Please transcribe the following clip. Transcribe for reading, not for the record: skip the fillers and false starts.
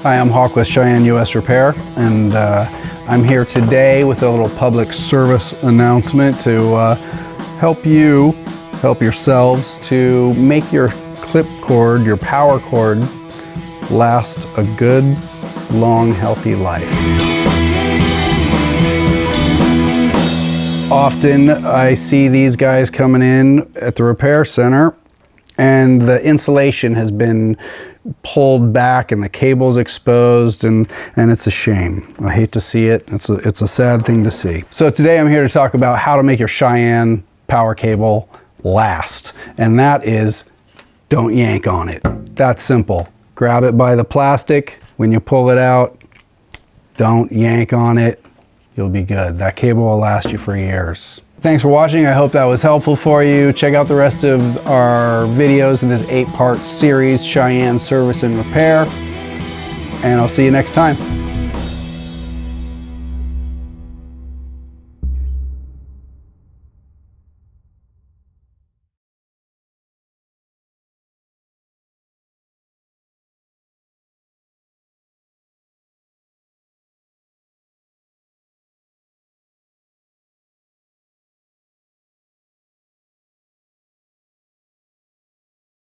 Hi, I'm Hawk with Cheyenne US Repair, and I'm here today with a little public service announcement to help you, help yourselves to make your clip cord, your power cord, last a good, long, healthy life. Often I see these guys coming in at the repair center and the insulation has been pulled back and the cable's exposed, and it's a shame. I hate to see it. It's a sad thing to see. So today I'm here to talk about how to make your Cheyenne power cable last, and that is, don't yank on it. That's simple. Grab it by the plastic. When you pull it out, don't yank on it. You'll be good. That cable will last you for years. Thanks for watching. I hope that was helpful for you. Check out the rest of our videos in this 8-part series, Cheyenne Service and Repair. And I'll see you next time.